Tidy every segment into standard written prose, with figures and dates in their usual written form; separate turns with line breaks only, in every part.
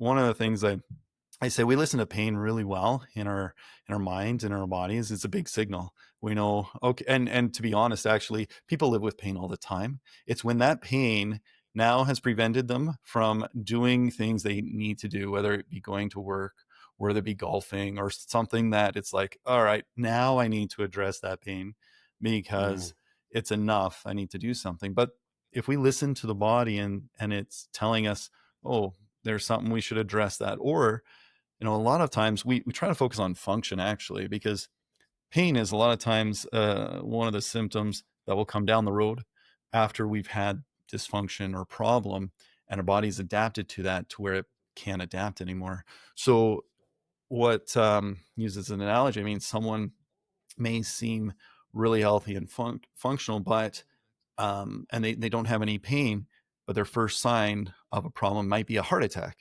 one of the things I say, we listen to pain really well in our minds, in our bodies. It's a big signal. We know, okay, and to be honest, actually, people live with pain all the time. It's when that pain now has prevented them from doing things they need to do, whether it be going to work, whether it be golfing or something, that it's like, all right, now I need to address that pain because it's enough. I need to do something. But if we listen to the body and it's telling us, oh, there's something, we should address that. Or a lot of times we try to focus on function, actually, because pain is a lot of times one of the symptoms that will come down the road after we've had dysfunction or problem, and our body's adapted to that to where it can't adapt anymore. So what uses an analogy, I mean, someone may seem really healthy and functional, but and they don't have any pain, but their first sign of a problem might be a heart attack.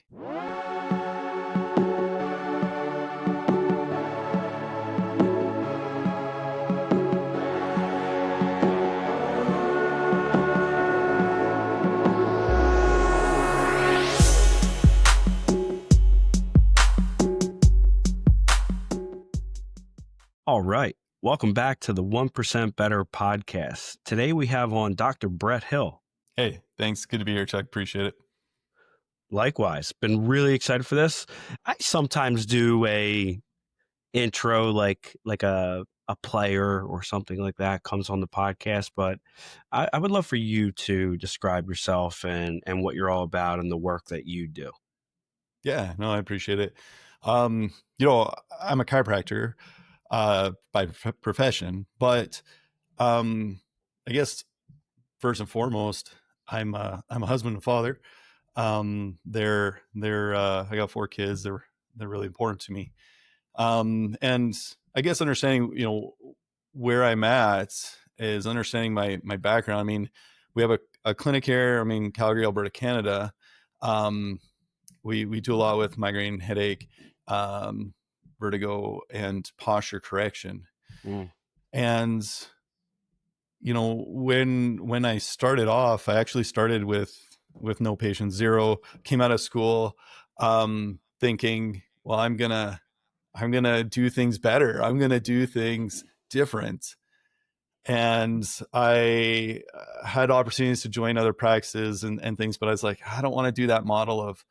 All right. Welcome back to the 1% Bttr Podcast. Today we have on Dr. Brett Hill.
Hey, thanks. Good to be here, Chuck. Appreciate it.
Likewise. Been really excited for this. I sometimes do a intro like a player or something like that comes on the podcast, but I would love for you to describe yourself and what you're all about and the work that you do.
Yeah, no, I appreciate it. I'm a chiropractor by profession, but I guess first and foremost, I'm a husband and father. I got 4 kids. They're really important to me. And I guess understanding, where I'm at is understanding my background. I mean, we have a clinic here. I mean, Calgary, Alberta, Canada. We do a lot with migraine, headache, vertigo, and posture correction. And when I started off, I actually started with no patients, 0. Came out of school thinking, well, I'm gonna do things better. I'm gonna do things different. And I had opportunities to join other practices and things, but I was like, I don't want to do that model of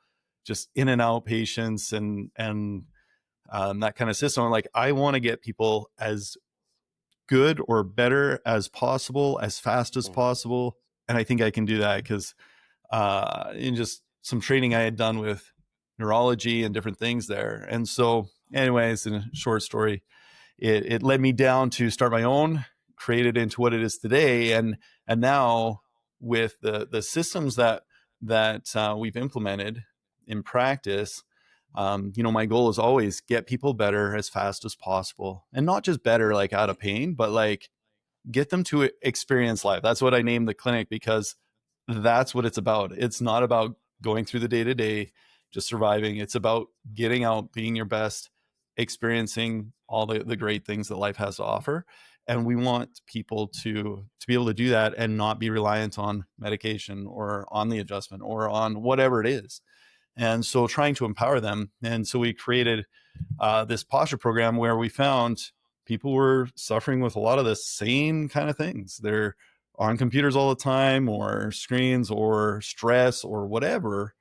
just in and out patients and that kind of system. I'm like, I want to get people as good or better as possible, as fast as possible. And I think I can do that because in just some training I had done with neurology and different things there. And so anyways, in a short story, it led me down to start my own, create it into what it is today. And now with the systems that we've implemented in practice, my goal is always get people better as fast as possible, and not just better like out of pain, but like get them to experience life. That's what I named the clinic, because that's what it's about. It's not about going through the day-to-day, just surviving. It's about getting out, being your best, experiencing all the great things that life has to offer. And we want people to be able to do that and not be reliant on medication or on the adjustment or on whatever it is. And so trying to empower them. And so we created this posture program where we found people were suffering with a lot of the same kind of things. They're on computers all the time, or screens, or stress, or whatever.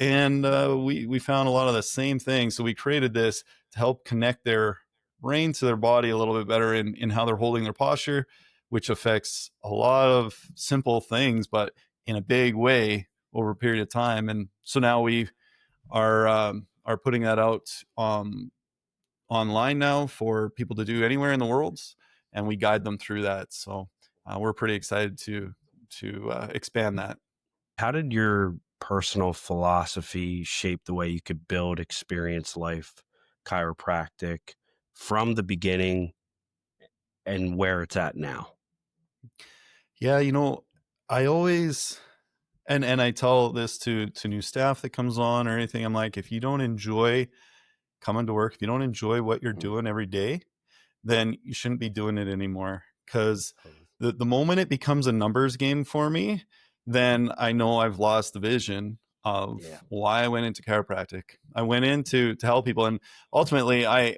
And we found a lot of the same things. So we created this to help connect their brain to their body a little bit better in how they're holding their posture, which affects a lot of simple things, but in a big way over a period of time. And so now we are putting that out online now for people to do anywhere in the world, and we guide them through that. So we're pretty excited to expand that.
How did your personal philosophy shape the way you could build experience life chiropractic from the beginning and where it's at now?
Yeah, I always, and I tell this to new staff that comes on or anything, I'm like, if you don't enjoy coming to work, if you don't enjoy what you're doing every day, then you shouldn't be doing it anymore. Because the moment it becomes a numbers game for me, then I know I've lost the vision of
Yeah.
why I went into chiropractic. I went into to help people, and ultimately, I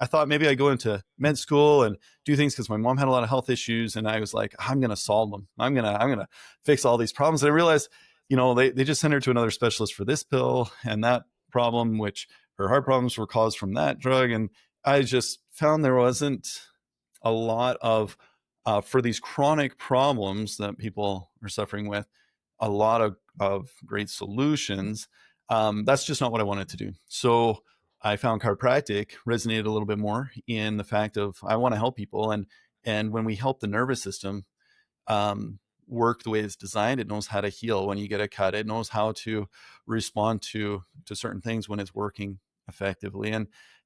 thought maybe I'd go into med school and do things because my mom had a lot of health issues, and I was like, I'm gonna solve them. I'm gonna fix all these problems. And I realized, they just sent her to another specialist for this pill and that problem, which her heart problems were caused from that drug, and I just found there wasn't a lot of for these chronic problems that people are suffering with, a lot of great solutions. That's just not what I wanted to do. So I found chiropractic resonated a little bit more in the fact of I want to help people, and when we help the nervous system um, work the way it's designed, it knows how to heal when you get a cut. It knows how to respond to certain things when it's working effectively,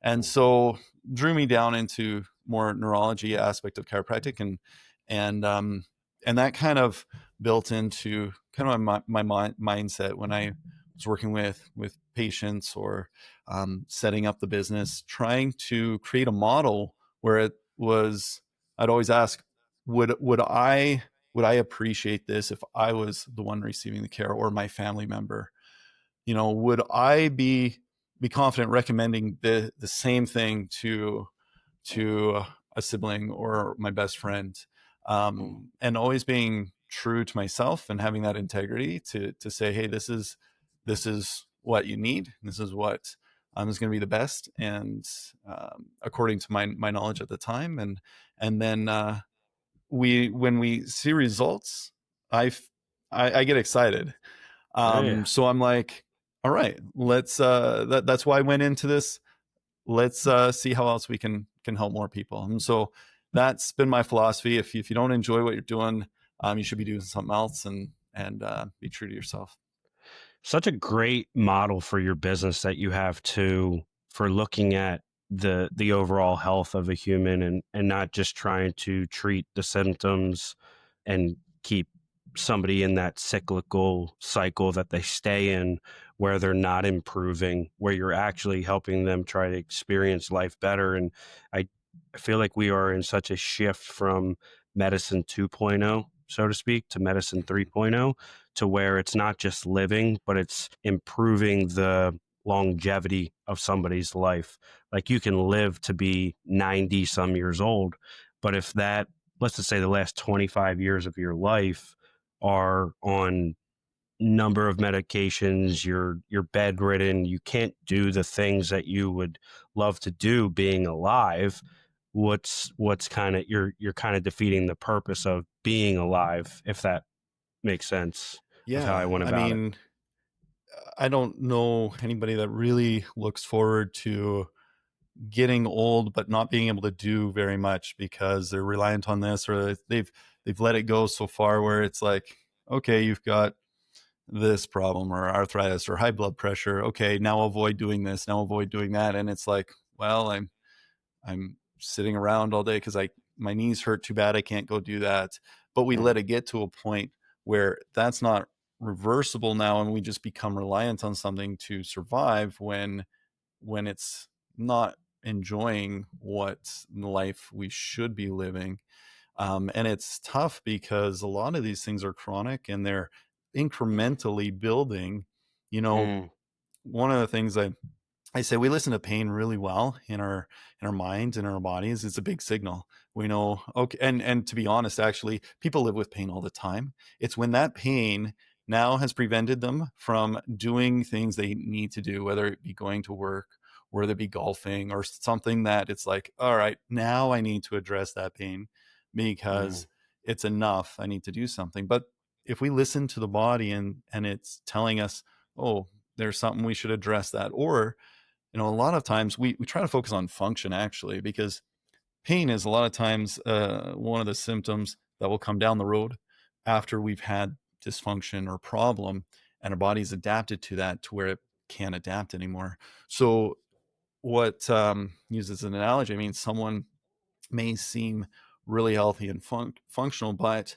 and so drew me down into more neurology aspect of chiropractic, and um, and that kind of built into kind of my mindset when I was working with patients or setting up the business, trying to create a model where it was. I'd always ask, would I appreciate this if I was the one receiving the care or my family member? Would I be confident recommending the same thing to a sibling or my best friend?
Mm.
And always being true to myself and having that integrity to say, hey, this is what you need. This is what is going to be the best, and according to my knowledge at the time, and then when we see results, I I get excited.
Oh, yeah.
So I'm like, all right, let's that's why I went into this. Let's see how else we can help more people. And so that's been my philosophy. If you don't enjoy what you're doing, you should be doing something else, and be true to yourself.
Such a great model for your business that you have too, for looking at the overall health of a human, and not just trying to treat the symptoms and keep somebody in that cyclical cycle that they stay in, where they're not improving, where you're actually helping them try to experience life better. And I, I feel like we are in such a shift from medicine 2.0, so to speak, to medicine 3.0, to where it's not just living, but it's improving the longevity of somebody's life. Like, you can live to be 90 some years old, but if that, let's just say the last 25 years of your life are on number of medications, you're bedridden, you can't do the things that you would love to do being alive, what's kind of, you're kind of defeating the purpose of being alive, if that makes sense of how I
Yeah,
went
I
about it.
mean, I don't know anybody that really looks forward to getting old but not being able to do very much because they're reliant on this, or they've let it go so far where it's like, okay, you've got this problem or arthritis or high blood pressure, okay, now avoid doing this, now avoid doing that, and it's like, well, I'm sitting around all day because I my knees hurt too bad, I can't go do that. But we
Mm,
let it get to a point where that's not reversible now, and we just become reliant on something to survive when it's not enjoying what life we should be living. And it's tough because a lot of these things are chronic and they're incrementally building. You know,
mm,
one of the things I say, we listen to pain really well in our minds and our bodies. It's a big signal. We know, okay, and to be honest, actually, people live with pain all the time. It's when that pain now has prevented them from doing things they need to do, whether it be going to work, whether it be golfing or something, that it's like, all right, now I need to address that pain
mm,
because it's enough. I need to do something. But if we listen to the body and it's telling us, oh, there's something, we should address that. Or a lot of times we try to focus on function, actually, because pain is a lot of times one of the symptoms that will come down the road after we've had dysfunction or problem, and our body's adapted to that to where it can't adapt anymore. So what uses an analogy, I mean, someone may seem really healthy and functional, but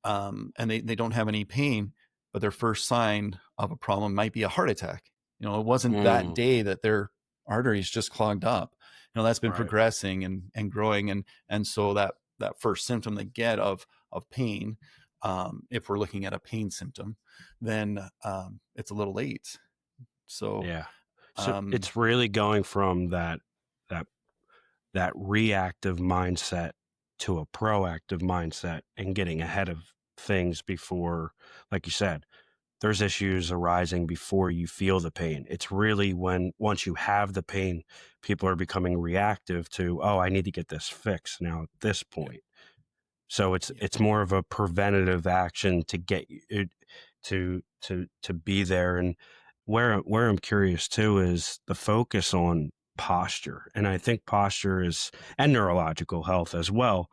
and they don't have any pain, but their first sign of a problem might be a heart attack. It wasn't that
mm.
day that their arteries just clogged up. That's been
Right.
progressing and growing, and so that first symptom they get of pain If we're looking at a pain symptom, then it's a little late. So,
Yeah. So it's really going from that reactive mindset to a proactive mindset and getting ahead of things before, like you said, there's issues arising before you feel the pain. It's really once you have the pain, people are becoming reactive to, oh, I need to get this fixed now at this
yeah,
point. So it's
yeah,
it's more of a preventative action to get you to be there. And where I'm curious too is the focus on posture, and I think posture is, and neurological health as well.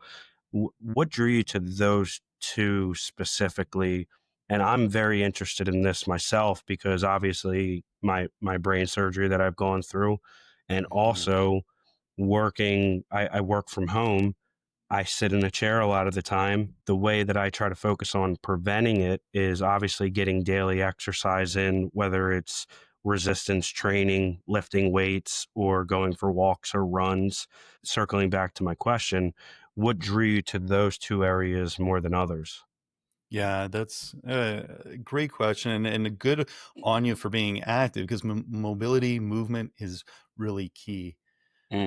What drew you to those two specifically? And I'm very interested in this myself because obviously my brain surgery that I've gone through, and
mhm,
also working, I work from home. I sit in a chair a lot of the time. The way that I try to focus on preventing it is obviously getting daily exercise in, whether it's resistance training, lifting weights, or going for walks or runs. Circling back to my question, what drew you to those two areas more than others?
yeah. That's a great question, and good on you for being active, because mobility, movement is really key.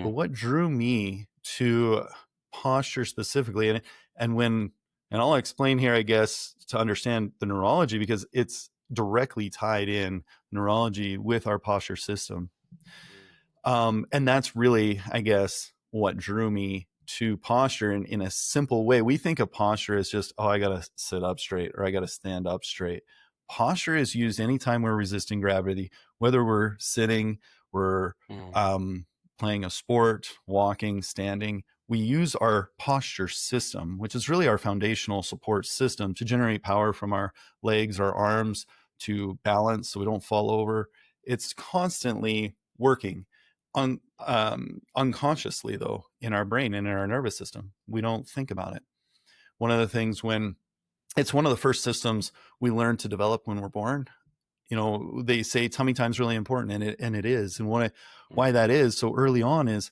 But
Mm,
what drew me to posture specifically, and when and I'll explain here, I guess, to understand the neurology, because it's directly tied in neurology with our posture system. And that's really, I guess, what drew me to posture in a simple way. We think of posture as just, oh, I got to sit up straight or I got to stand up straight. Posture is used anytime we're resisting gravity, whether we're sitting, we're
mm,
um, playing a sport, walking, standing. We use our posture system, which is really our foundational support system, to generate power from our legs, our arms, to balance so we don't fall over. It's constantly working unconsciously, though, in our brain and in our nervous system. We don't think about it. One of the things, when it's one of the first systems we learn to develop when we're born. They say tummy time is really important, and it is. And why
mm,
that is so early on is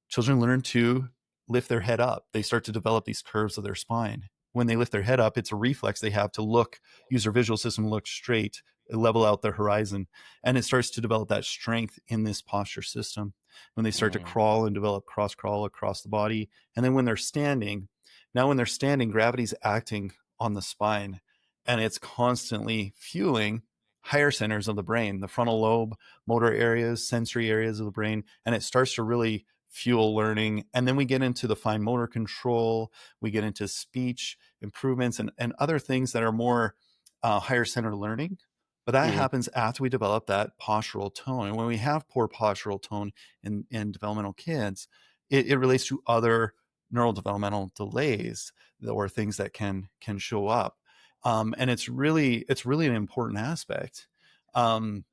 children learn to lift their head up. They start to develop these curves of their spine. When they lift their head up, it's a reflex they have to use their visual system to look straight, level out their horizon. And it starts to develop that strength in this posture system. When they start to
mm,
crawl and develop cross crawl across the body. And then when they're standing, gravity's acting on the spine, and it's constantly fueling higher centers of the brain, the frontal lobe, motor areas, sensory areas of the brain. And it starts to really fuel learning. And then we get into the fine motor control, we get into speech improvements, and other things that are more higher center learning. But that
mm,
happens after we develop that postural tone. And when we have poor postural tone in developmental kids, it relates to other neurodevelopmental delays or things that can show up. And it's really an important aspect. Um,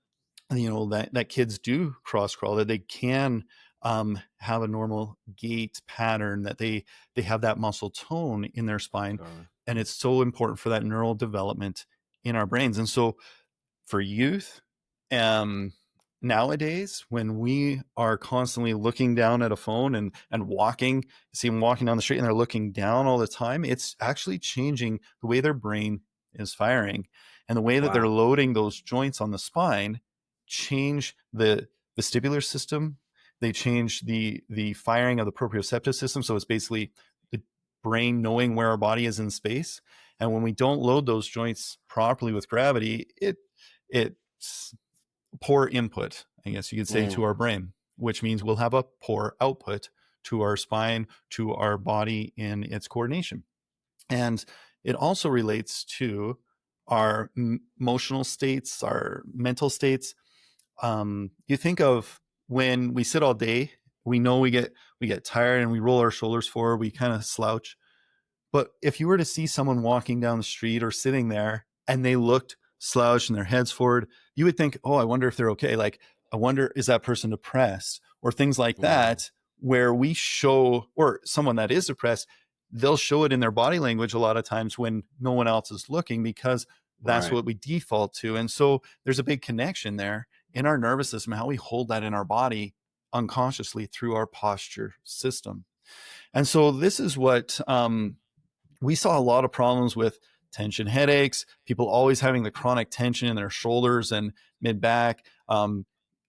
that kids do cross crawl, that they can have a normal gait pattern, that they have that muscle tone in their spine,
sure.
and it's so important for that neural development in our brains. And so for youth, um, nowadays, when we are constantly looking down at a phone and walking, see them walking down the street and they're looking down all the time, it's actually changing the way their brain is firing, and the way that they're
Wow.
loading those joints on the spine change the vestibular system. They change the firing of the proprioceptive system. So it's basically the brain knowing where our body is in space. And when we don't load those joints properly with gravity, it's poor input, I guess you could say, to
Mm,
our brain, which means we'll have a poor output to our spine, to our body in its coordination. And it also relates to our emotional states, our mental states. You think of when we sit all day, we know we get tired and we roll our shoulders forward, we kind of slouch. But if you were to see someone walking down the street or sitting there and they looked slouched and their heads forward, you would think, oh, I wonder if they're okay. Like, I wonder, is that person depressed? Or things like
mm,
that, where we show, or someone that is depressed, they'll show it in their body language a lot of times when no one else is looking, because that's
right.
what we default to. And so there's a big connection there in our nervous system, how we hold that in our body unconsciously through our posture system. And so this is what we saw a lot of problems with tension headaches, people always having the chronic tension in their shoulders and mid back,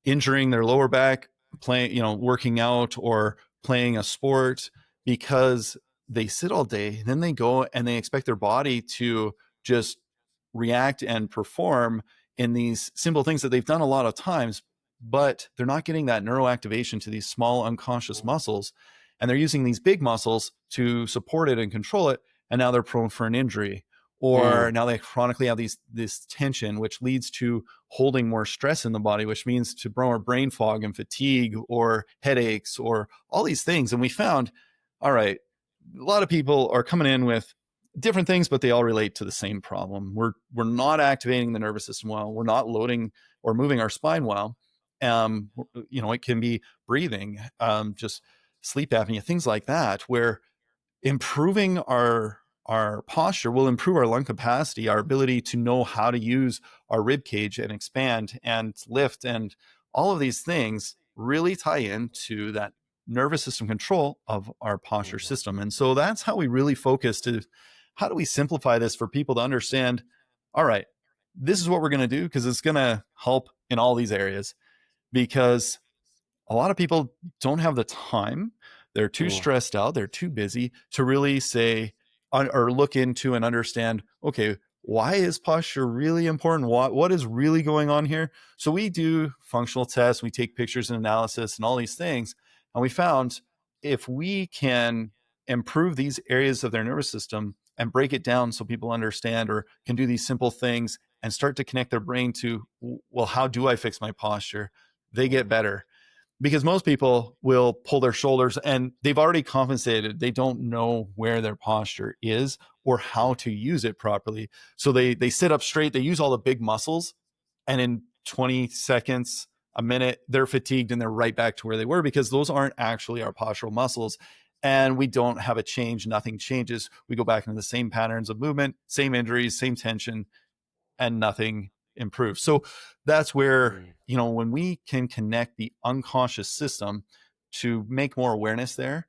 injuring their lower back, playing, working out or playing a sport because they sit all day. Then they go and they expect their body to just react and perform in these simple things that they've done a lot of times, but they're not getting that neuroactivation to these small unconscious muscles. And they're using these big muscles to support it and control it. And now they're prone for an injury. Or now they chronically have this tension, which leads to holding more stress in the body, which means to more brain fog and fatigue or headaches or all these things. And we found, all right, a lot of people are coming in with different things, but they all relate to the same problem. We're not activating the nervous system well. We're not loading or moving our spine well. It can be breathing, just sleep apnea, things like that, where improving our posture will improve our lung capacity, our ability to know how to use our rib cage and expand and lift, and all of these things really tie into that nervous system control of our posture system. And so that's how we really focus to how do we simplify this for people to understand, all right, this is what we're going to do because it's going to help in all these areas, because a lot of people don't have the time. They're too stressed out. They're too busy to really say or look into and understand, okay, why is posture really important? What is really going on here? So we do functional tests. We take pictures and analysis and all these things. And we found if we can improve these areas of their nervous system and break it down so people understand or can do these simple things and start to connect their brain to, well, how do I fix my posture? They get better. Because most people will pull their shoulders and they've already compensated. They don't know where their posture is or how to use it properly. So they sit up straight, they use all the big muscles, and in 20 seconds, a minute, they're fatigued and they're right back to where they were, because those aren't actually our postural muscles. And we don't have a change. Nothing changes. We go back into the same patterns of movement, same injuries, same tension, and nothing improves. So that's where, when we can connect the unconscious system to make more awareness there,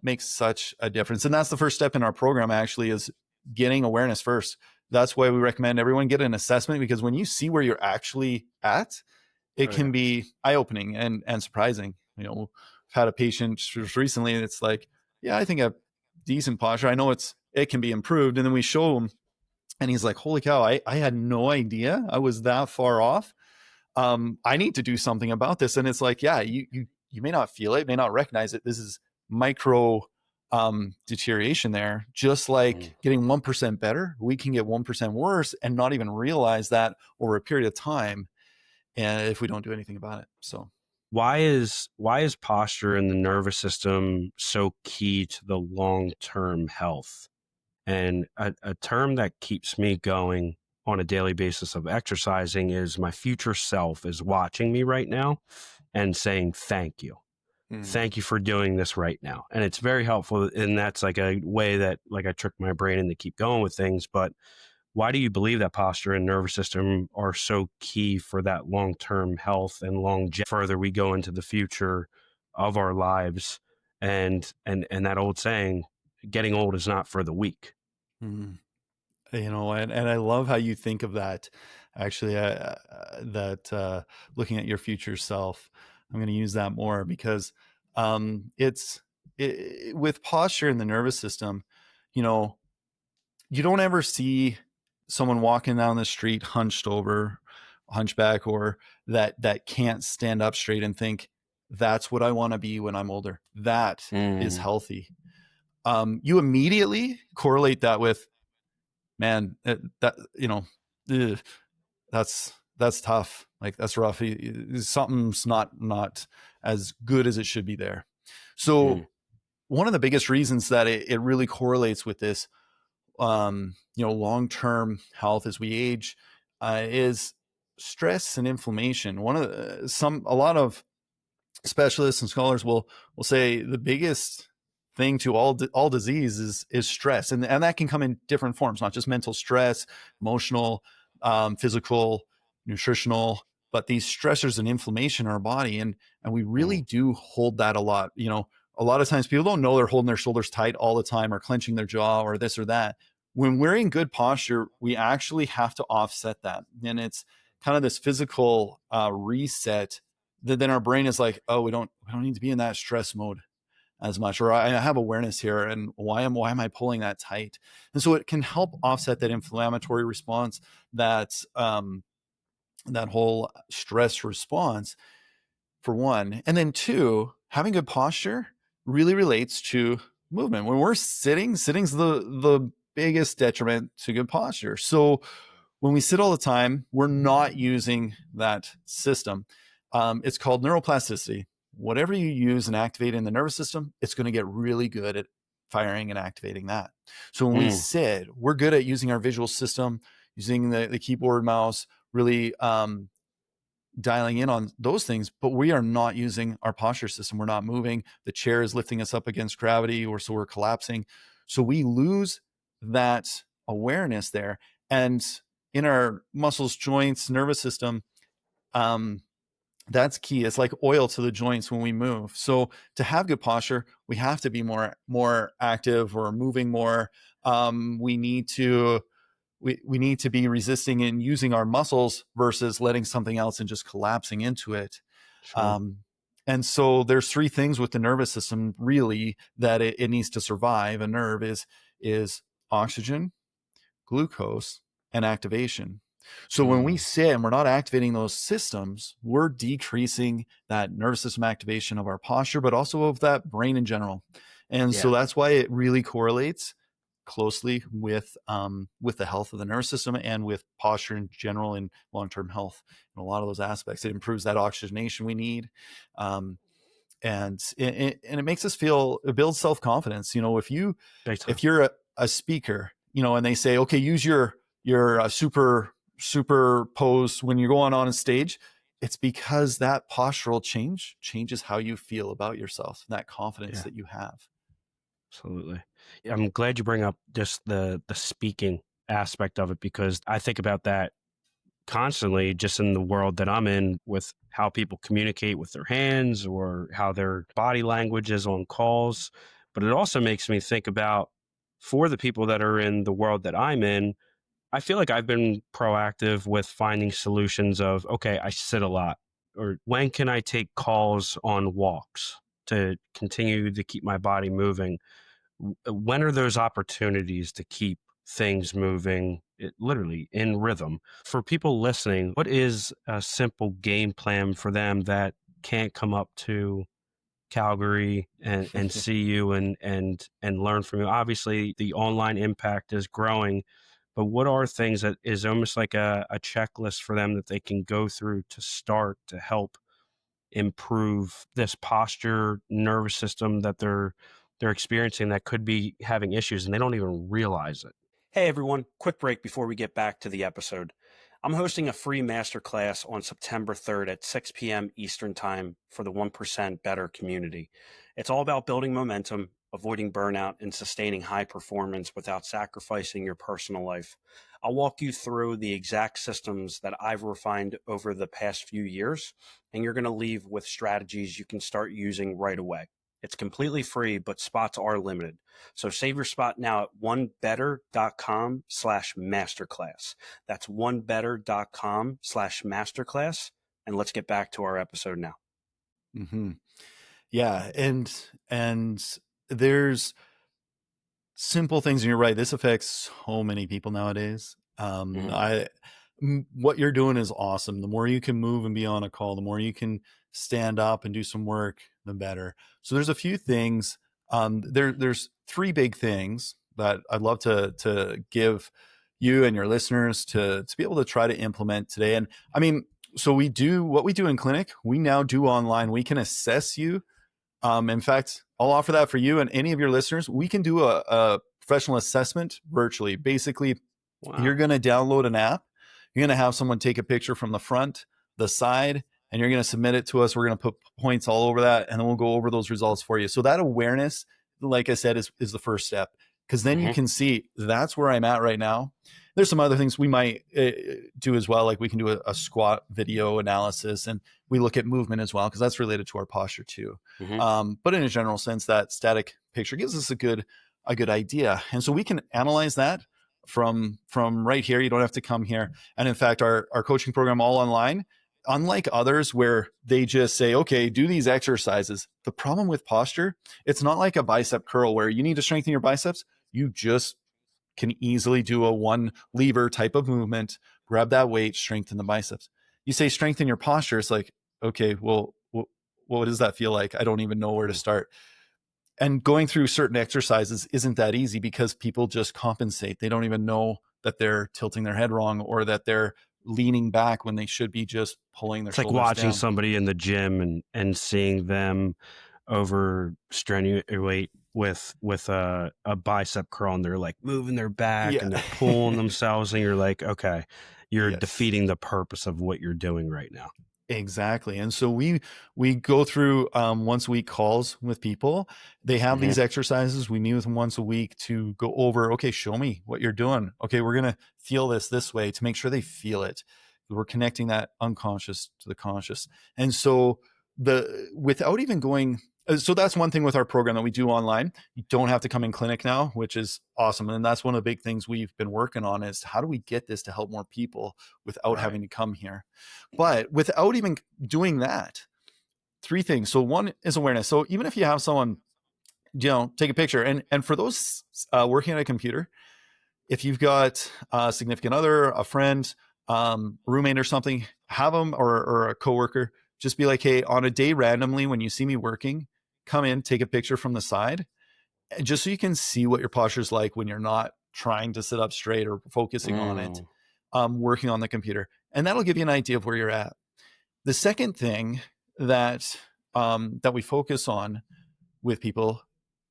makes such a difference. And that's the first step in our program, actually, is getting awareness first. That's why we recommend everyone get an assessment, because when you see where you're actually at, it can be eye-opening and surprising. I've had a patient just recently, and it's like, yeah, I think I have decent posture. I know it can be improved. And then we show him, and he's like, holy cow, I had no idea I was that far off. I need to do something about this. And it's like, yeah, you may not feel it, may not recognize it. This is micro deterioration there. Just like getting 1% better, we can get 1% worse and not even realize that over a period of time, and if we don't do anything about it. So
why is posture in the nervous system so key to the long-term health? And a term that keeps me going on a daily basis of exercising is my future self is watching me right now and saying, thank you. Thank you for doing this right now. And it's very helpful. And that's like a way that I trick my brain into keep going with things. But why do you believe that posture and nervous system are so key for that long-term health and longevity? Further we go into the future of our lives, and that old saying, getting old is not for the weak.
and I love how you think of that, actually, looking at your future self. I'm going to use that more, because with posture in the nervous system, you don't ever see someone walking down the street hunched over, hunchback, or that can't stand up straight and think, that's what I want to be when I'm older. That is healthy. You immediately correlate that with, man, that's tough. Like, that's rough. Something's not as good as it should be there. So one of the biggest reasons that it really correlates with this, long-term health as we age, is stress and inflammation. A lot of specialists and scholars will say the biggest thing to all disease is stress, and that can come in different forms, not just mental stress, emotional, physical, nutritional, but these stressors and inflammation in our body, and we really do hold that a lot. A lot of times people don't know they're holding their shoulders tight all the time or clenching their jaw or this or that. when we're in good posture, we actually have to offset that. And it's kind of this physical reset that then our brain is like, oh, we don't need to be in that stress mode as much, or I have awareness here, and why am I pulling that tight? And so it can help offset that inflammatory response, that that whole stress response, for one. And then two, having good posture really relates to movement. When we're sitting's the biggest detriment to good posture. So when we sit all the time, we're not using that system. It's called neuroplasticity. Whatever you use and activate in the nervous system, it's going to get really good at firing and activating that. So when we sit, we're good at using our visual system, using the keyboard, mouse, really dialing in on those things, but we are not using our posture system. We're not moving. The chair is lifting us up against gravity, or so we're collapsing. So we lose that awareness there. And in our muscles, joints, nervous system, that's key. It's like oil to the joints when we move. So to have good posture, we have to be more active, or moving more. We need to be resisting and using our muscles versus letting something else and just collapsing into it.
Sure.
And so there's three things with the nervous system really that it needs to survive. A nerve is oxygen, glucose, and activation. So when we sit and we're not activating those systems, we're decreasing that nervous system activation of our posture, but also of that brain in general. And so that's why it really correlates closely with the health of the nervous system and with posture in general and long-term health in a lot of those aspects. It improves that oxygenation we need. And it makes us feel, it builds self-confidence. You know, if you're a speaker, you know, and they say, okay, use your super pose when you're going on a stage, it's because that postural changes how you feel about yourself, and that confidence that you have.
Absolutely. I'm glad you bring up just the speaking aspect of it, because I think about that constantly just in the world that I'm in, with how people communicate with their hands or how their body language is on calls. But it also makes me think about, for the people that are in the world that I'm in, I feel like I've been proactive with finding solutions of, okay, I sit a lot, or when can I take calls on walks to continue to keep my body moving? When are those opportunities to keep things moving, literally in rhythm? For people listening, what is a simple game plan for them that can't come up to Calgary and see you and learn from you? Obviously, the online impact is growing, but what are things that is almost like a checklist for them that they can go through to start to help improve this posture, nervous system that they're experiencing, that could be having issues and they don't even realize it?
Hey everyone, quick break before we get back to the episode. I'm hosting a free masterclass on September 3rd at 6 p.m. Eastern Time for the 1% Bttr community. It's all about building momentum, avoiding burnout, and sustaining high performance without sacrificing your personal life. I'll walk you through the exact systems that I've refined over the past few years, and you're going to leave with strategies you can start using right away. It's completely free, but spots are limited. So save your spot now at onebetter.com/masterclass. That's onebetter.com/masterclass. And let's get back to our episode now.
Mm-hmm. Yeah. And there's simple things, and you're right, this affects so many people nowadays. What you're doing is awesome. The more you can move and be on a call, the more you can stand up and do some work, the better. So there's a few things. There's three big things that I'd love to give you and your listeners to be able to try to implement today. And I mean, so we do what we do in clinic, we now do online. We can assess you. In fact, I'll offer that for you and any of your listeners. We can do a professional assessment virtually. Basically, you're going to download an app. You're going to have someone take a picture from the front, the side, and you're going to submit it to us. We're going to put points all over that, and then we'll go over those results for you. So that awareness, like I said, is the first step, because then you can see that's where I'm at right now. There's some other things we might do as well. Like we can do a squat video analysis, and we look at movement as well, because that's related to our posture too. But in a general sense, that static picture gives us a good idea. And so we can analyze that. from right here. You don't have to come here. And in fact, our coaching program all online, unlike others where they just say, okay, do these exercises. The problem with posture, it's not like a bicep curl where you need to strengthen your biceps. You just can easily do a one lever type of movement, grab that weight, strengthen the biceps. You say strengthen your posture. It's like, okay, well, what does that feel like? I don't even know where to start. And going through certain exercises isn't that easy because people just compensate. They don't even know that they're tilting their head wrong or that they're leaning back when they should be just pulling their shoulders down.
It's like watching somebody in the gym and seeing them over strenuate with a bicep curl, and they're like moving their back and they're pulling themselves, and you're like, okay, you're defeating the purpose of what you're doing right now.
Exactly. And so we go through once a week calls with people. They have these exercises. We meet with them once a week to go over, okay, show me what you're doing. Okay, we're going to feel this way to make sure they feel it. We're connecting that unconscious to the conscious. And so without even going, so that's one thing with our program that we do online. You don't have to come in clinic now, which is awesome. And that's one of the big things we've been working on is how do we get this to help more people without having to come here? But without even doing that, 3 things. So one is awareness. So even if you have someone, take a picture. And for those working on a computer, if you've got a significant other, a friend, roommate or something, have them or a coworker, just be like, hey, on a day randomly, when you see me working, come in, take a picture from the side, just so you can see what your posture is like when you're not trying to sit up straight or focusing on it, working on the computer. And that'll give you an idea of where you're at. The second thing that we focus on with people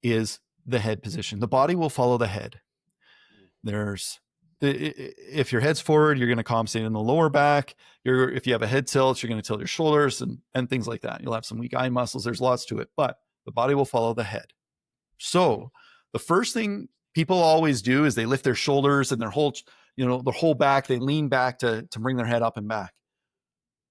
is the head position. The body will follow the head. If your head's forward, you're going to compensate in the lower back. If you have a head tilt, you're going to tilt your shoulders and things like that. You'll have some weak eye muscles. There's lots to it, but the body will follow the head. So the first thing people always do is they lift their shoulders and their whole back. They lean back to bring their head up and back.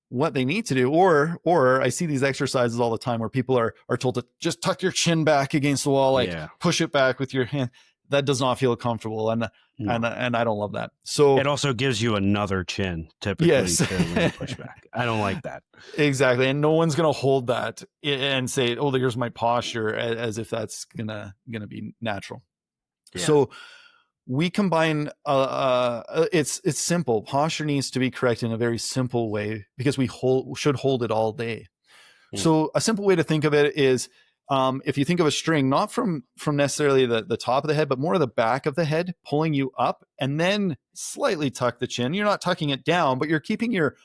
What they need to do, or I see these exercises all the time where people are told to just tuck your chin back against the wall, push it back with your hand. That does not feel comfortable, and I don't love that. So
it also gives you another chin typically when you push back. I don't like that.
Exactly, and no one's going to hold that and say, "Oh, here's my posture," as if that's gonna be natural. Yeah. So we combine. It's simple. Posture needs to be correct in a very simple way because we should hold it all day. So a simple way to think of it is, if you think of a string, not from necessarily the top of the head, but more of the back of the head, pulling you up and then slightly tuck the chin. You're not tucking it down, but you're keeping your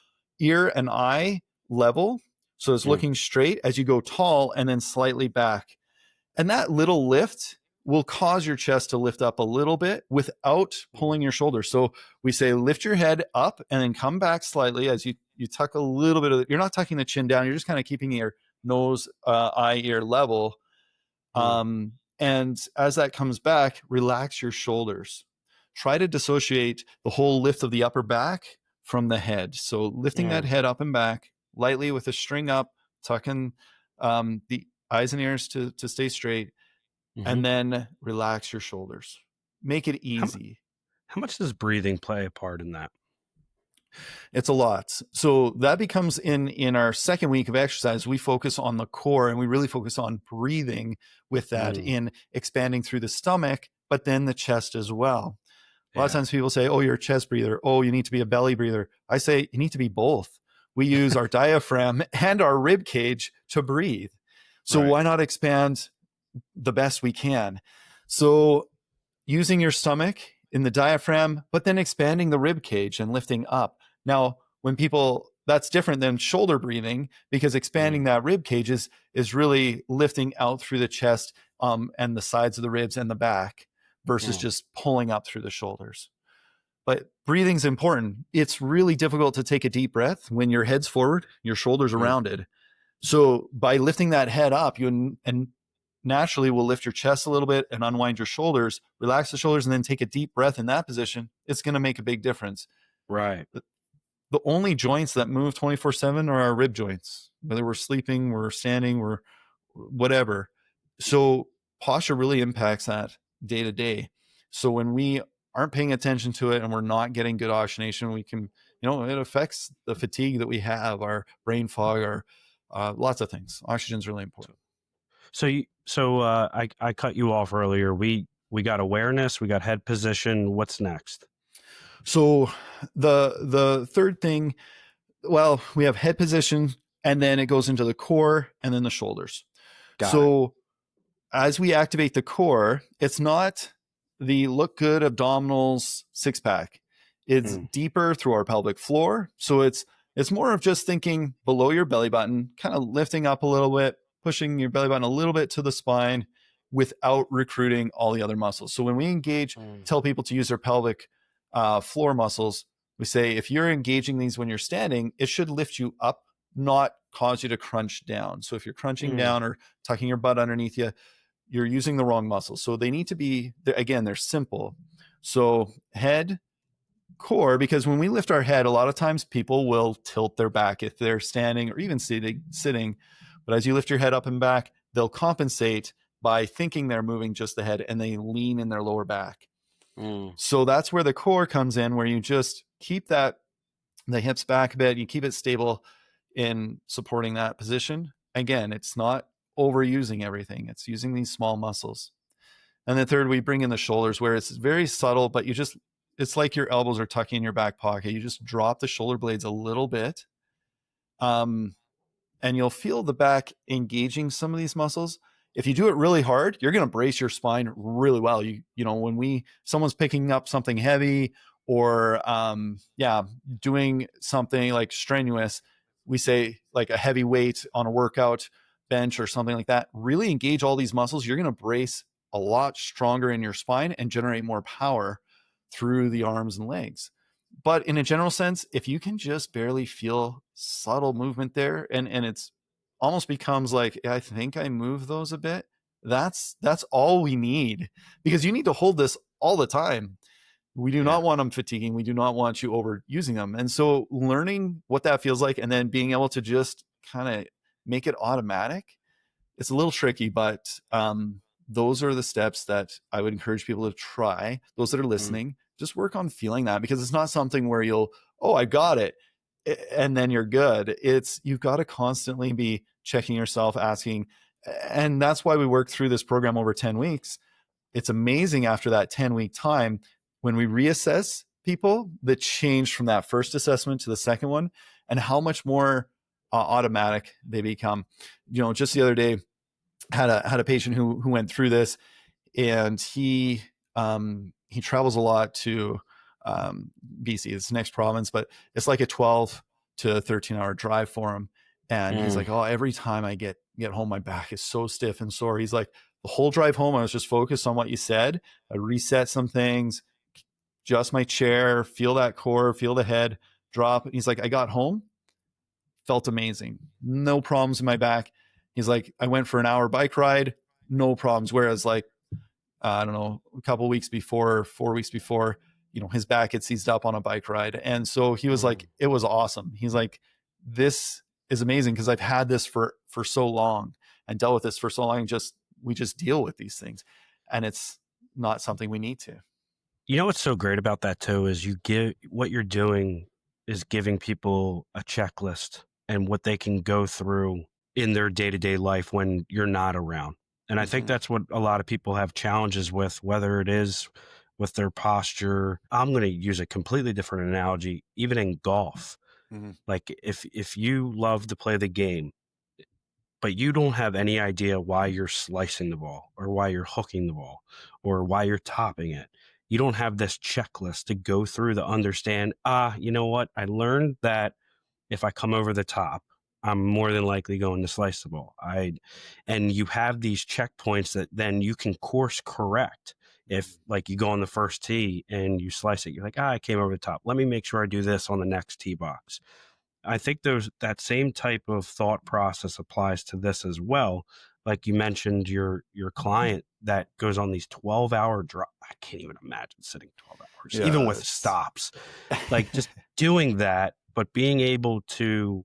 ear and eye level. So it's looking straight as you go tall and then slightly back. And that little lift will cause your chest to lift up a little bit without pulling your shoulders. So we say, lift your head up and then come back slightly as you tuck a little bit you're not tucking the chin down. You're just kind of keeping your nose, eye, ear level. And as that comes back, relax your shoulders. Try to dissociate the whole lift of the upper back from the head. So lifting that head up and back lightly with a string up, tucking the eyes and ears to stay straight, and then relax your shoulders. Make it easy.
How much does breathing play a part in that?
It's a lot. So that becomes in our second week of exercise, we focus on the core and we really focus on breathing with that in expanding through the stomach, but then the chest as well. A lot of times people say, oh, you're a chest breather. Oh, you need to be a belly breather. I say you need to be both. We use our diaphragm and our rib cage to breathe. So why not expand the best we can? So using your stomach in the diaphragm, but then expanding the rib cage and lifting up. Now, that's different than shoulder breathing because expanding that rib cage is really lifting out through the chest and the sides of the ribs and the back versus just pulling up through the shoulders. But breathing's important. It's really difficult to take a deep breath when your head's forward, your shoulders are rounded. So by lifting that head up, you naturally will lift your chest a little bit and unwind your shoulders, relax the shoulders, and then take a deep breath in that position. It's going to make a big difference.
Right.
The only joints that move 24/7 are our rib joints, whether we're sleeping, we're standing, we're whatever. So posture really impacts that day to day. So when we aren't paying attention to it and we're not getting good oxygenation, we can, it affects the fatigue that we have, our brain fog, our lots of things. Oxygen is really important.
I cut you off earlier. We got awareness, we got head position. What's next?
So the third thing, well, we have head position, and then it goes into the core and then the shoulders. So as we activate the core, it's not the look good abdominals 6-pack. It's deeper through our pelvic floor. So it's more of just thinking below your belly button, kind of lifting up a little bit, pushing your belly button a little bit to the spine without recruiting all the other muscles. So when we engage, tell people to use their pelvic floor muscles, we say, if you're engaging these when you're standing, it should lift you up, not cause you to crunch down. So if you're crunching down or tucking your butt underneath you, you're using the wrong muscles. So they need to be, again, they're simple. So head, core, because when we lift our head, a lot of times people will tilt their back if they're standing or even sitting. But as you lift your head up and back, they'll compensate by thinking they're moving just the head, and they lean in their lower back. So that's where the core comes in, where you just keep the hips back a bit. You keep it stable in supporting that position. Again, it's not overusing everything. It's using these small muscles. And then third, we bring in the shoulders, where it's very subtle, but it's like your elbows are tucking in your back pocket. You just drop the shoulder blades a little bit. And you'll feel the back engaging some of these muscles. If you do it really hard, you're going to brace your spine really well. When someone's picking up something heavy or doing something like strenuous, we say like a heavy weight on a workout bench or something like that, really engage all these muscles. You're going to brace a lot stronger in your spine and generate more power through the arms and legs. But in a general sense, if you can just barely feel subtle movement there, and it's almost becomes like, I think I move those a bit, that's all we need, because you need to hold this all the time. We do not want them fatiguing. We do not want you overusing them. And so learning what that feels like and then being able to just kind of make it automatic, it's a little tricky, but those are the steps that I would encourage people to try. Those that are listening, just work on feeling that, because it's not something where I got it, and then you're good. You've got to constantly be checking yourself, asking. And that's why we work through this program over 10 weeks. It's amazing after that 10-week time, when we reassess people, the change from that first assessment to the second one, and how much more automatic they become. Just the other day, had a patient who went through this, and he travels a lot to BC, it's the next province, but it's like a 12 to 13 hour drive for him. And he's like, every time I get home, my back is so stiff and sore. He's like, the whole drive home, I was just focused on what you said. I reset some things, adjust my chair, feel that core, feel the head drop. He's like, I got home, felt amazing. No problems in my back. He's like, I went for an hour bike ride, no problems. Whereas like, I don't know, a couple weeks before, 4 weeks before, his back had seized up on a bike ride. And so he was like, it was awesome. He's like, this is amazing, because I've had this for so long and dealt with this for so long. We just deal with these things, and it's not something we need to.
What's so great about that too is what you're doing is giving people a checklist and what they can go through in their day-to-day life when you're not around. And I think that's what a lot of people have challenges with, whether it is with their posture. I'm going to use a completely different analogy, even in golf. Like if you love to play the game, but you don't have any idea why you're slicing the ball or why you're hooking the ball or why you're topping it, you don't have this checklist to go through to understand, you know what? I learned that if I come over the top, I'm more than likely going to slice the ball. And you have these checkpoints that then you can course correct. If like you go on the first tee and you slice it, you're like, I came over the top. Let me make sure I do this on the next tee box. I think that same type of thought process applies to this as well. Like you mentioned, your client that goes on these 12-hour drive. I can't even imagine sitting 12 hours, even with stops. Like just doing that, but being able to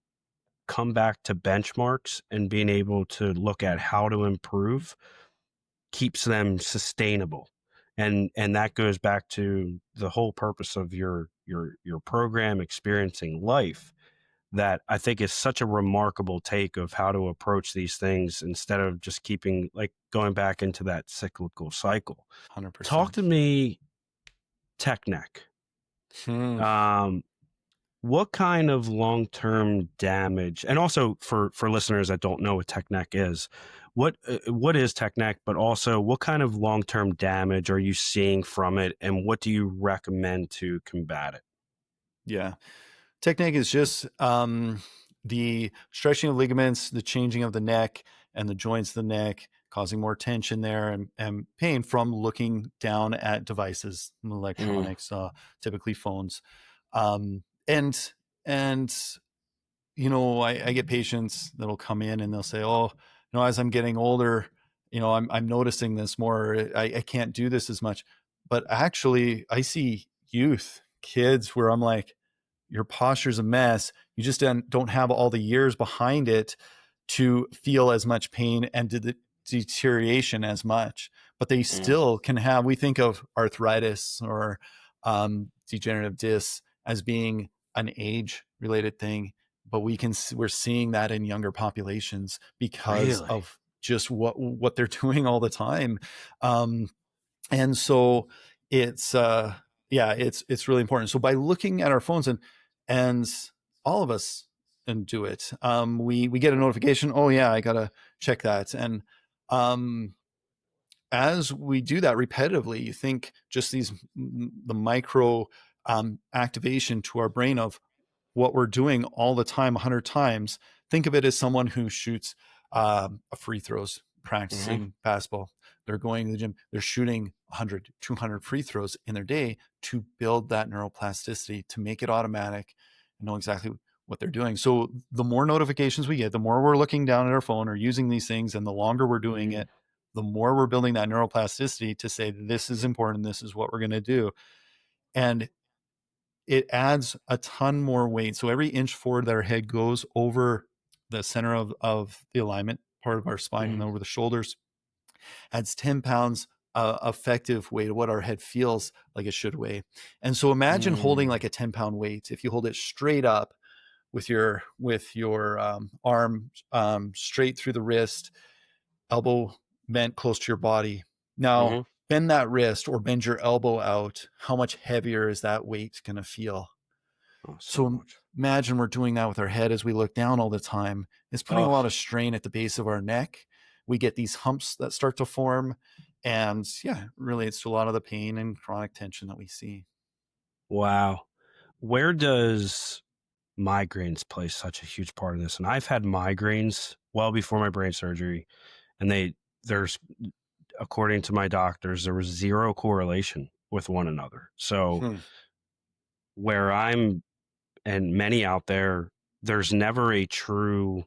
come back to benchmarks and being able to look at how to improve keeps them sustainable. And that goes back to the whole purpose of your program, Experiencing Life, that I think is such a remarkable take of how to approach these things instead of just keeping, like, going back into that cyclical cycle.
100%.
Talk to me, tech neck. What kind of long-term damage, and also for listeners that don't know what tech neck is, what is tech neck, but also what kind of long-term damage are you seeing from it, and what do you recommend to combat it?
Yeah. Technique is just the stretching of ligaments, the changing of the neck and the joints of the neck, causing more tension there and pain from looking down at devices, electronics, typically phones. And I get patients that'll come in and they'll say, "Oh, as I'm getting older, I'm noticing this more. I can't do this as much." But actually, I see kids where I'm like, your posture's a mess. You just don't have all the years behind it to feel as much pain and the deterioration as much. But they still can have, we think of arthritis or degenerative discs as being an age related thing, but we're seeing that in younger populations because of just what they're doing all the time. And so it's really important. So by looking at our phones and all of us and do it, we get a notification. Oh yeah, I gotta check that. And as we do that repetitively, you think just the micro activation to our brain of what we're doing all the time, 100 times. Think of it as someone who shoots free throws, practicing basketball. They're going to the gym. They're shooting 100, 200 free throws in their day to build that neuroplasticity, to make it automatic and know exactly what they're doing. So the more notifications we get, the more we're looking down at our phone or using these things, and the longer we're doing it, the more we're building that neuroplasticity to say, this is important. This is what we're going to do. And it adds a ton more weight. So every inch forward that our head goes over the center of the alignment part of our spine and over the shoulders adds 10 pounds effective weight of what our head feels like it should weigh. And so imagine holding like a 10-pound weight. If you hold it straight up with your arm straight through the wrist, elbow bent close to your body. Now bend that wrist or bend your elbow out. How much heavier is that weight going to feel? So imagine we're doing that with our head as we look down all the time. It's putting a lot of strain at the base of our neck. We get these humps that start to form, and relates to a lot of the pain and chronic tension that we see. Wow.
Where does migraines play such a huge part of this? And I've had migraines well before my brain surgery, and there's, according to my doctors, there was zero correlation with one another. So where I'm, and many out there, there's never a true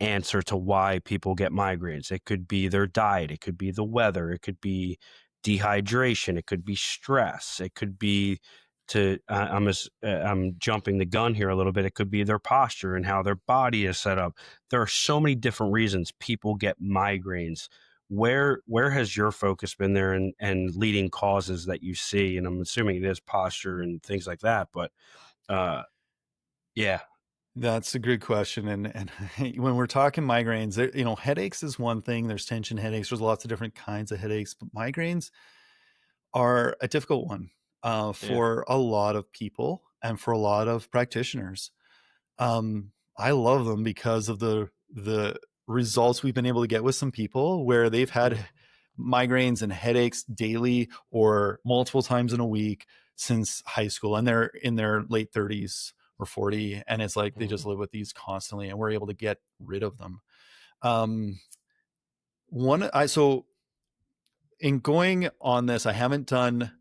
answer to why people get migraines. It could be their diet, it could be the weather, it could be dehydration, it could be stress, it could be I'm jumping the gun here a little bit. It could be their posture and how their body is set up. There are so many different reasons people get migraines. Where has your focus been there, and leading causes that you see? And I'm assuming it is posture and things like that, but
that's a good question. And when we're talking migraines, headaches is one thing. There's tension headaches. There's lots of different kinds of headaches, but migraines are a difficult one for a lot of people and for a lot of practitioners. I love them because of the results we've been able to get with some people where they've had migraines and headaches daily or multiple times in a week since high school, and they're in their late 30s or 40, and it's like they just live with these constantly, and we're able to get rid of them. So in going on this, I haven't done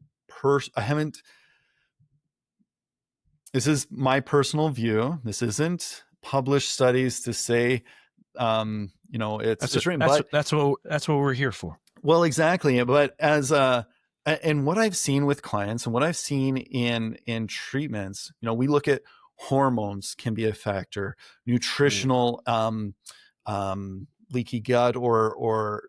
this is my personal view. This isn't published studies to say, it's written, but
that's what we're here for.
Well, exactly. But and what I've seen with clients and what I've seen in treatments, we look at hormones can be a factor, nutritional, leaky gut or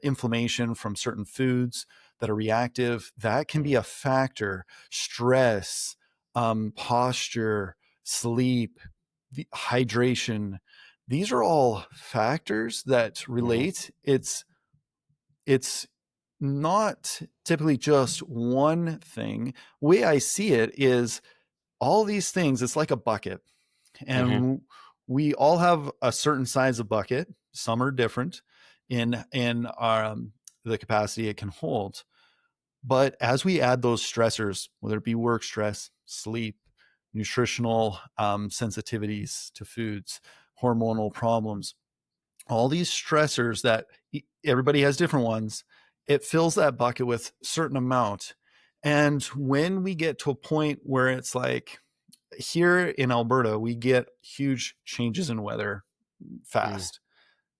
inflammation from certain foods that are reactive, that can be a factor. Stress, posture, sleep, hydration, these are all factors that relate. It's not typically just one thing. The way I see it is all these things, it's like a bucket. And we all have a certain size of bucket. Some are different in the capacity it can hold. But as we add those stressors, whether it be work stress, sleep, nutritional sensitivities to foods, hormonal problems, all these stressors that everybody has different ones, it fills that bucket with a certain amount. And when we get to a point where it's like, here in Alberta, we get huge changes in weather fast.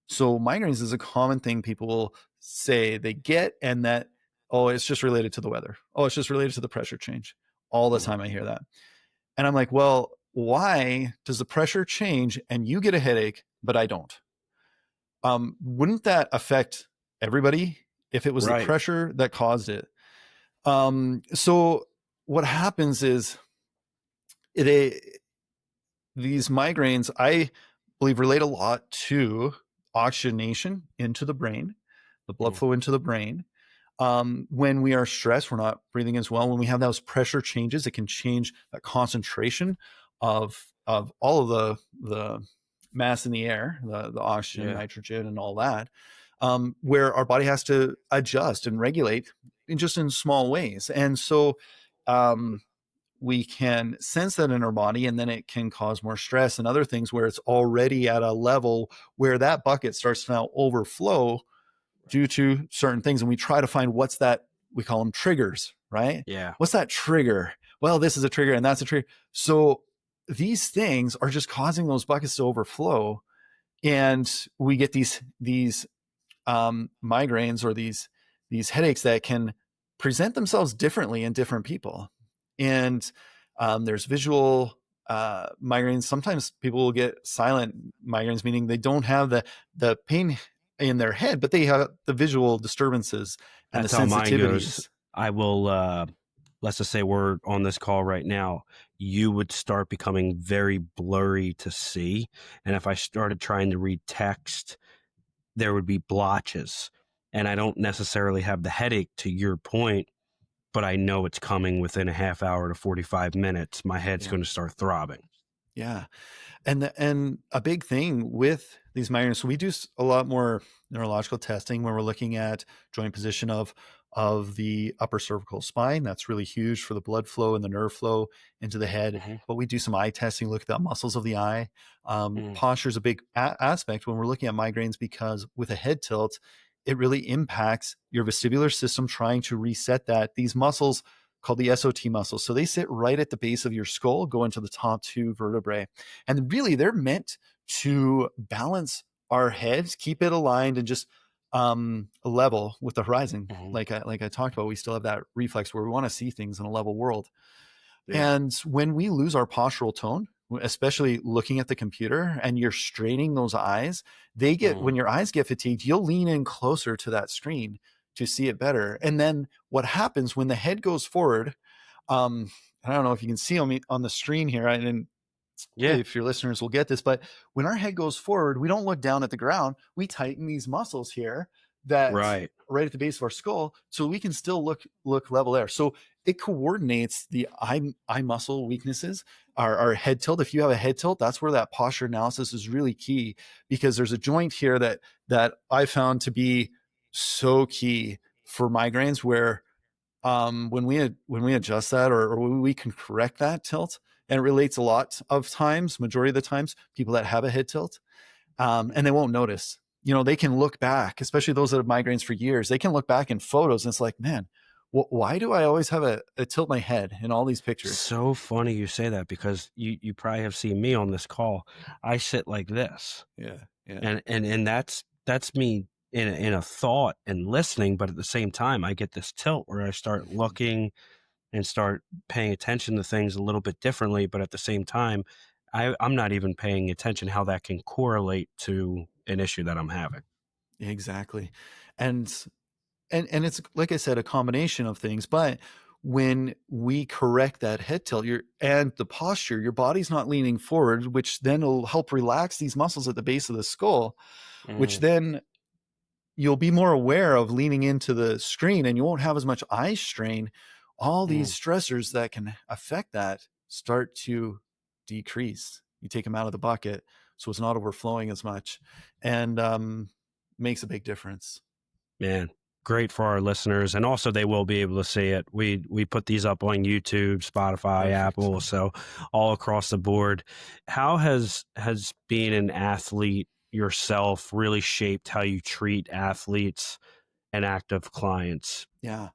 So migraines is a common thing people will say they get, and that, oh, it's just related to the weather. Oh, it's just related to the pressure change. All the time I hear that. And I'm like, well, why does the pressure change and you get a headache, but I don't? Wouldn't that affect everybody if it was the pressure that caused it? So what happens is these migraines, I believe, relate a lot to oxygenation into the brain, the blood flow into the brain. When we are stressed, we're not breathing as well. When we have those pressure changes, it can change that concentration of all of the mass in the air, the oxygen, nitrogen, and all that, where our body has to adjust and regulate in small ways. And so we can sense that in our body, and then it can cause more stress and other things where it's already at a level where that bucket starts to now overflow due to certain things. And we try to find what's that, we call them triggers, right?
Yeah.
What's that trigger? Well, this is a trigger and that's a trigger. So these things are just causing those buckets to overflow. And we get these migraines or these headaches that can present themselves differently in different people. And there's visual migraines. Sometimes people will get silent migraines, meaning they don't have the pain in their head, but they have the visual disturbances and
That's
the
how mine
sensitivities.
goes. I will, let's just say we're on this call right now. You would start becoming very blurry to see. And if I started trying to read text, there would be blotches. And I don't necessarily have the headache, to your point, but I know it's coming within a half hour to 45 minutes. My head's going to start throbbing.
Yeah. And a big thing with these migraines, so we do a lot more neurological testing when we're looking at joint position of the upper cervical spine. That's really huge for the blood flow and the nerve flow into the head. But we do some eye testing, look at the muscles of the eye. Posture is a big aspect when we're looking at migraines, because with a head tilt, it really impacts your vestibular system, trying to reset that. These muscles called the SOT muscles, so they sit right at the base of your skull, go into the top two vertebrae. And really, they're meant to balance our heads, keep it aligned, and just level with the horizon. Like I talked about, we still have that reflex where we want to see things in a level world. And when we lose our postural tone, especially looking at the computer and you're straining those eyes, they get, when your eyes get fatigued, you'll lean in closer to that screen to see it better. And then what happens when the head goes forward, I don't know if you can see on the screen here, and if your listeners will get this, but when our head goes forward, we don't look down at the ground. We tighten these muscles here that right at the base of our skull, so we can still look level there. So it coordinates the eye muscle weaknesses, our head tilt. If you have a head tilt, that's where that posture analysis is really key, because there's a joint here that I found to be so key for migraines, where when we adjust that, or we can correct that tilt, and it relates a lot of times, majority of the times, people that have a head tilt, and they won't notice. They can look back, especially those that have migraines for years, they can look back in photos and it's like, man, why do I always have a tilt my head in all these pictures?
So funny you say that, because you probably have seen me on this call. I sit like this.
Yeah.
And that's me in a thought and listening, but at the same time, I get this tilt where I start looking and start paying attention to things a little bit differently. But at the same time, I'm not even paying attention how that can correlate to an issue that I'm having.
Exactly. And and it's, like I said, a combination of things, but when we correct that head tilt and the posture, your body's not leaning forward, which then will help relax these muscles at the base of the skull, which then you'll be more aware of leaning into the screen and you won't have as much eye strain. All these stressors that can affect that start to decrease. You take them out of the bucket, so it's not overflowing as much, and makes a big difference.
Man, great for our listeners, and also they will be able to see it. We put these up on YouTube, Spotify,
Perfect.
Apple, so all across the board. How has being an athlete yourself really shaped how you treat athletes and active clients?
Yeah,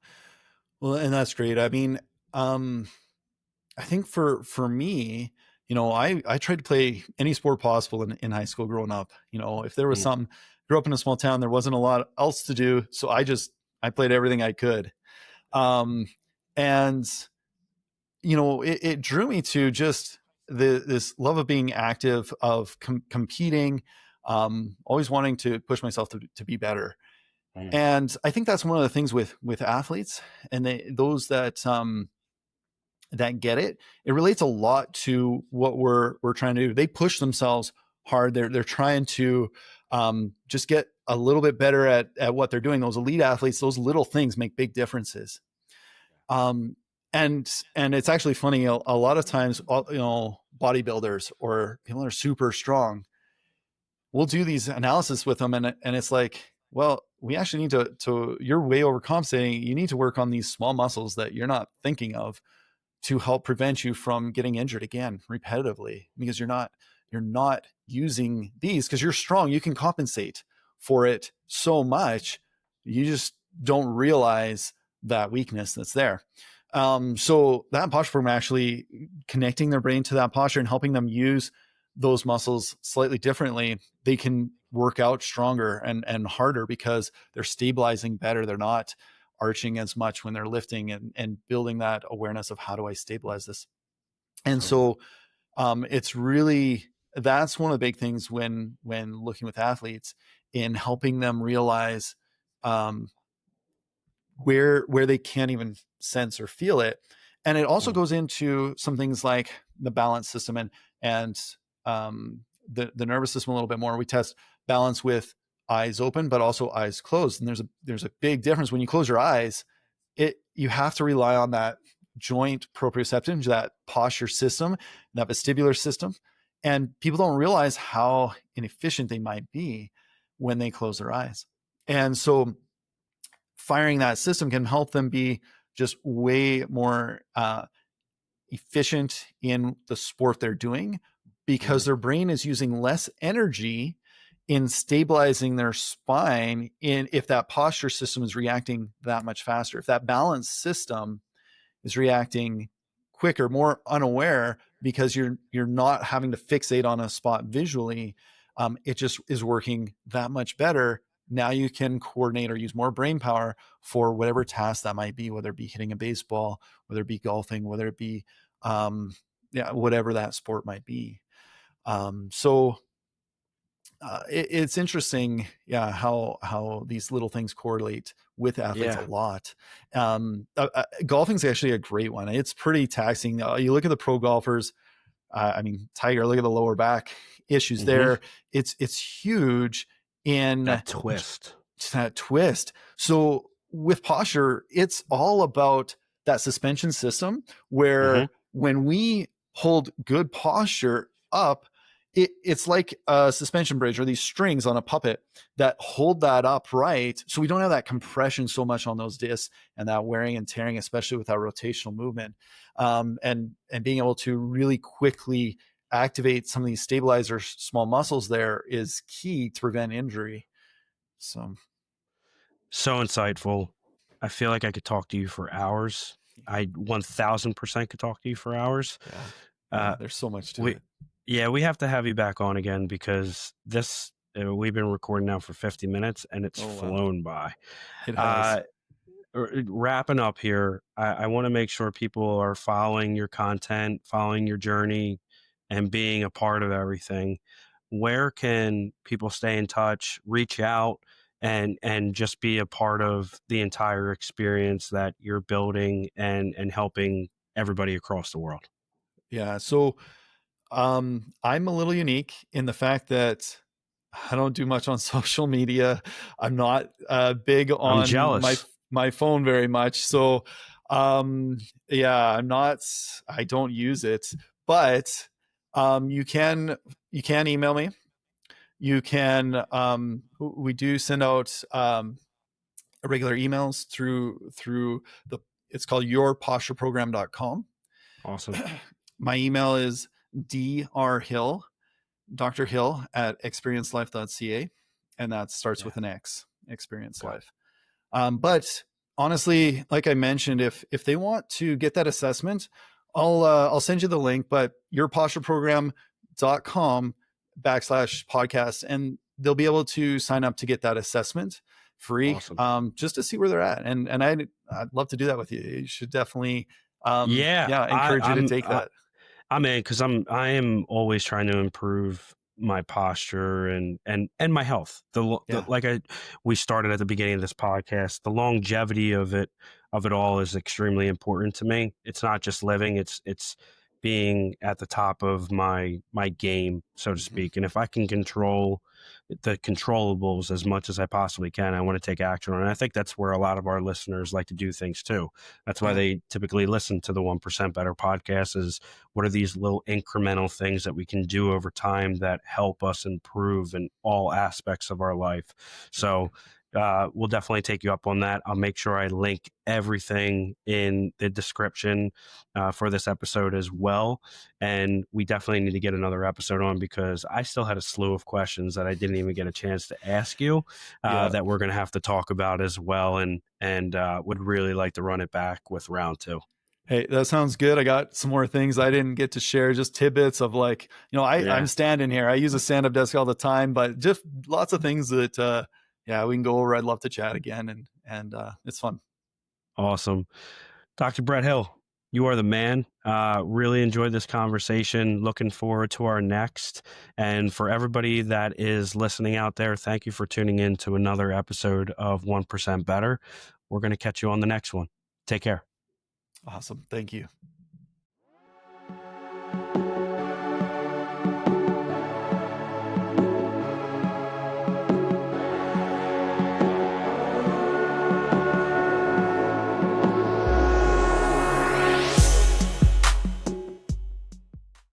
well, and that's great. I mean, I think for me, I tried to play any sport possible in high school growing up. If there was something, grew up in a small town, there wasn't a lot else to do, so I played everything I could. And it drew me to just this love of being active, of competing, always wanting to push myself to be better. And I think that's one of the things with athletes, and those that get it relates a lot to what we're trying to do. They push themselves hard. They're trying to just get a little bit better at what they're doing. Those elite athletes, those little things make big differences. And it's actually funny. A lot of times, bodybuilders or people that are super strong, we'll do these analysis with them, and it's like, well, we actually need to you're way overcompensating. You need to work on these small muscles that you're not thinking of to help prevent you from getting injured again repetitively, because you're not using these, because you're strong. You can compensate for it so much. You just don't realize that weakness that's there. So that posture program, actually connecting their brain to that posture and helping them use those muscles slightly differently, they can work out stronger and harder because they're stabilizing better. They're not arching as much when they're lifting, and building that awareness of how do I stabilize this. And so it's really, that's one of the big things when looking with athletes, in helping them realize where they can't even sense or feel it. And it also goes into some things like the balance system and the nervous system a little bit more. We test balance with eyes open, but also eyes closed. And there's a big difference. When you close your eyes, you have to rely on that joint proprioception, that posture system, that vestibular system. And people don't realize how inefficient they might be when they close their eyes. And so firing that system can help them be just way more efficient in the sport they're doing, because their brain is using less energy in stabilizing their spine if that posture system is reacting that much faster. If that balance system is reacting quicker, more unaware, because you're not having to fixate on a spot visually, it just is working that much better. Now you can coordinate or use more brain power for whatever task that might be, whether it be hitting a baseball, whether it be golfing, whether it be whatever that sport might be. It's interesting, how these little things correlate with athletes a lot. Golfing is actually a great one. It's pretty taxing. You look at the pro golfers. Tiger, look at the lower back issues there. It's huge in
that twist.
So with posture, it's all about that suspension system, where when we hold good posture up, it's like a suspension bridge, or these strings on a puppet that hold that up right, so we don't have that compression so much on those discs and that wearing and tearing, especially with that rotational movement, and being able to really quickly activate some of these stabilizer small muscles there is key to prevent injury. So
insightful. I feel like I could talk to you for hours. I 1000% could talk to you for hours.
There's so much to it.
Yeah, we have to have you back on again, because this we've been recording now for 50 minutes and it's flown by.
It has.
Wrapping up here, I want to make sure people are following your content, following your journey, and being a part of everything. Where can people stay in touch, reach out, and just be a part of the entire experience that you're building and helping everybody across the world.
Yeah. So I'm a little unique in the fact that I don't do much on social media. I'm not big
I'm
on
jealous.
my phone very much. So yeah, I don't use it, but you can email me. You can we do send out regular emails through the it's called yourpostureprogram.com.
Awesome.
My email is drhill, Dr. Hill at experiencelife.ca, and that starts with an X, Experience Life. But honestly, like I mentioned, if they want to get that assessment, I'll send you the link, but yourpostureprogram.com/podcast, and they'll be able to sign up to get that assessment free.
Awesome.
Just to see where they're at. And I'd love to do that with you. You should definitely encourage you to take that.
I'm in, because I am always trying to improve my posture and my health. We started at the beginning of this podcast, the longevity of it all is extremely important to me. It's not just living, it's being at the top of my game, so to speak. And if I can control the controllables as much as I possibly can, I want to take action on it. And I think that's where a lot of our listeners like to do things too. That's why they typically listen to the 1% Bttr podcast, is what are these little incremental things that we can do over time that help us improve in all aspects of our life. So we'll definitely take you up on that. I'll make sure I link everything in the description for this episode as well. And we definitely need to get another episode on, because I still had a slew of questions that I didn't even get a chance to ask you that we're going to have to talk about as well. And would really like to run it back with round 2.
Hey, that sounds good. I got some more things I didn't get to share, just tidbits of I'm standing here. I use a stand-up desk all the time, but just lots of things that, we can go over. I'd love to chat again, and it's fun.
Awesome. Dr. Brett Hill, you are the man. Really enjoyed this conversation. Looking forward to our next. And for everybody that is listening out there, thank you for tuning in to another episode of 1% Bttr. We're going to catch you on the next one. Take care.
Awesome. Thank you.